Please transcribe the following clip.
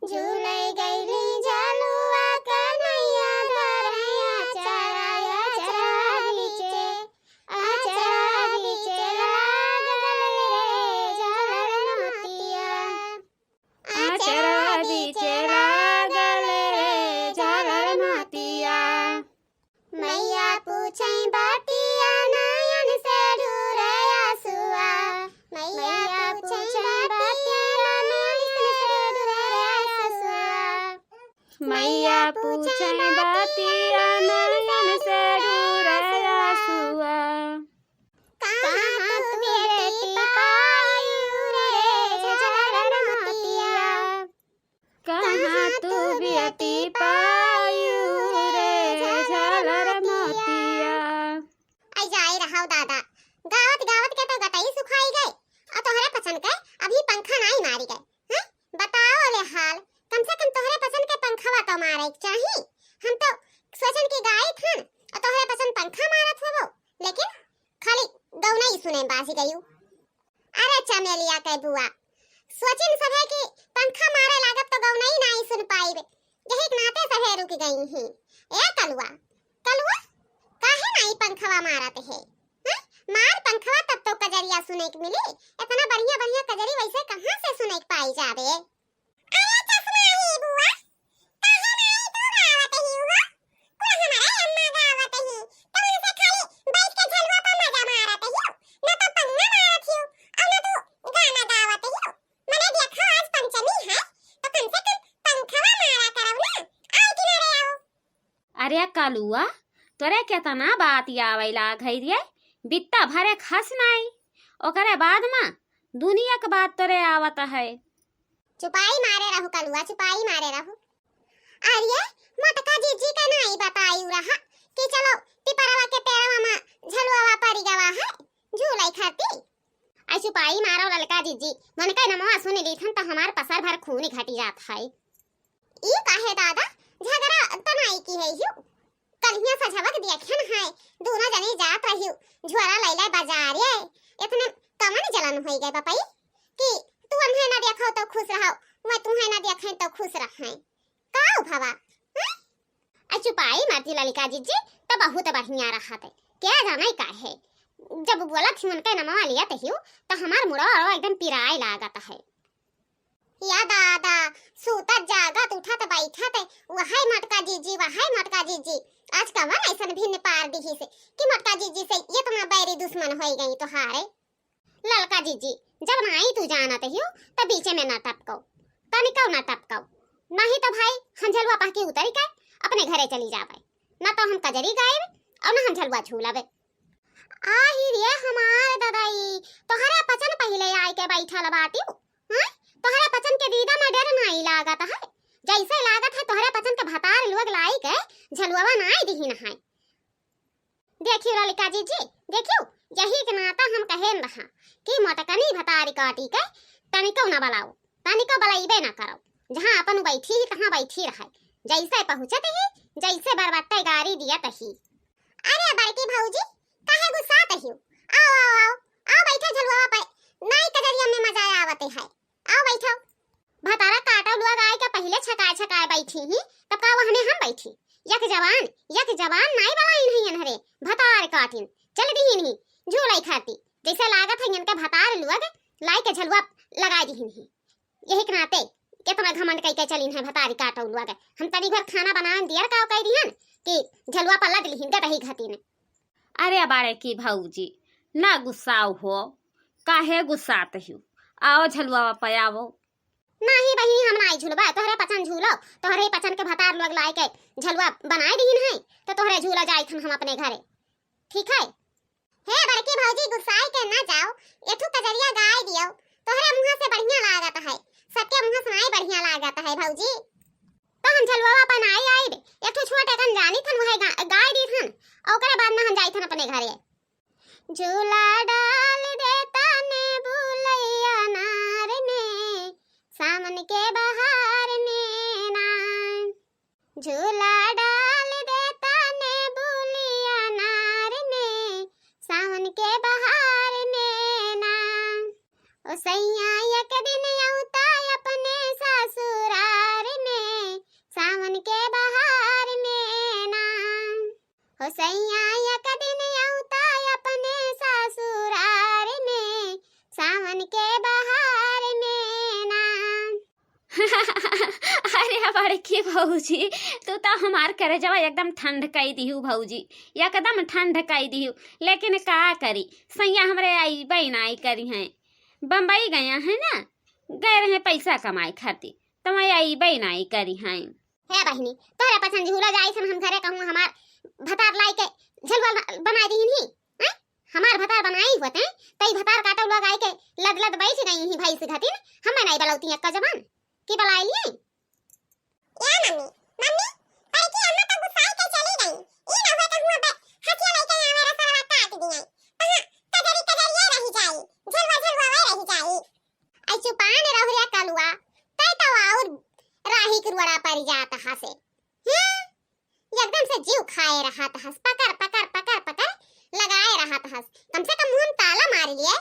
झूलै गईली झलुआ कन्हैया धरैया चराया चरा बीचे लागल रे झालर मोतिया। मैया पूछै बातिया नयन से ढूरे आंसुआ। मैया पूछै बातिया नयन से ढूरे आंसुआ। मैया पूछै बातिया नयन से ढूरे आंसुआ। कहाँ तू बेटी पायु रे झालर मोतिया। कहाँ तू बेटी पायु रे झालर मोतिया। आई जाए रहाओ दादा, गावत गावत के तो गटई सुखाई गए और तोहरे पसंद के अभी पंखा नहीं मारी गए हैं। बताओ ले हाल, कम से कम तोहरे पसंद के पंखवा तो मारे चाहिए। हम तो सोचन की गाय थन और तोहरे पसंद पंखा मारत होबो, लेकिन खाली गौना ही सुने बासी गयू। अरे चमेलिया के बुआ, सोचिन सभे की पंखा मारे लागत तो गौना ही नहीं सुन पाईबे, यही नाते सभे रुक गई ही। ए कलुआ कलुआ, काहे नहीं पंखवा मारत है? हैं? मार पंखवा तब तो कजरिया सुने के मिली। इतना बढ़िया बढ़िया कजरी वैसे कहां से सुने के पाई जावे? अरे चश्माही बुआ, काहे नहीं तू गावत ही हो? कुल हमारे अम्मा गावत ही, तुम से खाली बैठ के झलवा पर मजा मारत ही, न तो पंगा मारत ही और न तू गाना गावत ही। मैंने देखा आज पंचमी है तो कम से कम पंखवा मारा करो ना। आओ किनारे आओ। अरे कलुआ, तोरे केतना बात आवेला घरिये बित्ता भरे खस नहीं, ओकरे बाद में दुनिया के बात तोरे आवत है। चुपाई मारे रहो कलुआ, चुपाई मारे रहो। अरे मोटका जीजी का नहीं बताई रहा कि चलो पिपरवा के पेड़वा में झलुआ पड़ी गवा है झूलाई खाती। आई चुपाई मारो ललका जीजी, मन के नमवा सुनी लीथन तो हमार पसर भर खून घटी जात है। ई काहे दादा झगड़ा तो नहीं की है यू। कलिया सजवक देखन है दोनों जने जात रहियो झोरा लैला बाजारे। इतने कमन जलन होई गए पापाई कि तू हमहे ना देखो तो खुश रहो, मैं तुम्हें ना देखे तो खुश रहे। काऊ भवा चुपाई मारती ललिका जीजी तो बहुत बढ़िया रहा थे। क्या जाना का है, जब बोला थी मन के नमवा लिया तहियो तो हमार मुड़ा एकदम पिराए लागत है। या दादा सूतत जागत उठत बैठत वहाई मटका जीजी वहाई मटका जीजी। आज कवन ऐसन भिन्न पार दिही से कि मटका जीजी से इतना बैरी दुश्मन हो गई तो हारे। ललका जीजी जब नहीं तू जानत हियो तब बीचे में ना टपको, तनिको ना टपको, नहीं तो भाई हम झलवा पा के उतरी के अपने घरे चली जावे, ना तो हम कजरी गाएब और ना हम झलवा झूलावे। आही रे हमार दादाई, तोहरा पचन पहले आए के बैठल बाटी हैं। तोहरा पचन के दीदा में डर नहीं लागत है, जैसे लागत है तोहरा पचन के भतार लोग लाई के झलुआ नहीं दिही नहाय। देखियो ललिका जीजी, देखियो यही के नाता हम कहेन रहा कि मोटकनी भतारी काटी के तनिको न बलाओ, तनिको बलाइबे न करो। जहां अपन बैठी ही तहां बैठी रहे, जैसे पहुंचत ही जैसे बरबट्टे गाड़ी दिया तही। अरे बड़की भौजी काहे गुस्सात हियो? आओ आओ आओ आओ बैठो झलुआ पे, नहीं कजरिया में मजा आवत है। आओ बैठो। भतारा काटा लुआ गाय के पहले छकाए छकाए बैठी ही तब का वहने हम बैठी। यक जवान नहीं बलाई नहीं हरे भतार काटिन चल दी नहीं झूलाई खाती, जैसे लागत है इनके भतार लुआ के लाई के झलुआ लगा दी नहीं। यही के नाते कितना घमंड कई के चलिन है भतारी काटा लुआ के। हम तनी घर खाना बनान दियर का कह दिहन कि झलुआ पर लद लिहिन के रही घती ने। अरे बारे की भौजी ना गुस्साओ हो, काहे गुस्सात हो? आओ झलुआ पे आवो। नहीं बही हम नहीं झूलबा, तोहरे पचन झूलो, तोहरे पचन के भतार लोग लाई के झलुआ बनाए दीन है तो तोहरे झूला जाई थन हम अपने घरे, ठीक है? हे बड़की भौजी गुस्साए के ना जाओ, एठू कजरिया गाय दियो, तोहरे मुंह से बढ़िया लागत है, सबके मुंह से नहीं बढ़िया लागत है भौजी। तो हम झलुआ पर नहीं आई बे, एठू छोटे कन जानी थन वही गाय दी थन और ओकरे बाद में हम जाई थन अपने घरे। झूला डाल देता ने बुलैया नार ने सावन के बहार में ना, झूला डाल देता ने बुलिया नार ने सावन के बहार में ना। ओ सैया एक दिन औता अपने ससुराल सैया एक दिन औता अपने ससुरार में सावन के बहार में ना। अरे बड़की भौजी, तू तो हमार करे जवा एकदम ठंड कई दिहू भौजी, एकदम ठंड कई दिहू। लेकिन का करी, सैया हमरे आई बहनाई करी हैं, बम्बई गया है ना, गए रहे पैसा कमाए खातिर, तो मैं आई बहनाई करी हैं। हे बहिनी, तोरे पसंद झूला जाई सन हम घरे कहूं हमार भतार लाई के झलवा बना दी ही हैं। हमार भतार बनाई होते तई भतार काटा लगाई के लद लद बैठ गई ही भाई से घटिन। हमें नहीं बलौती एक का जबान की बलाई लिए। या मम्मी मम्मी पर की अम्मा तो गुस्साई के चली गई। ई ना होता हुआ बे हथिया लाई के मेरा सरवा काट दिया। कहां कजरी रही जाई, झलवा रही जाई। आई चुपान रह रे कलुआ, तई तो और राही कुरवड़ा पर जाता हसे। एकदम से जीव खाए रहा था, पकड़ पकड़ पकड़ पकड़ लगाए रहा था। कम से कम मुंह ताला मार लिए।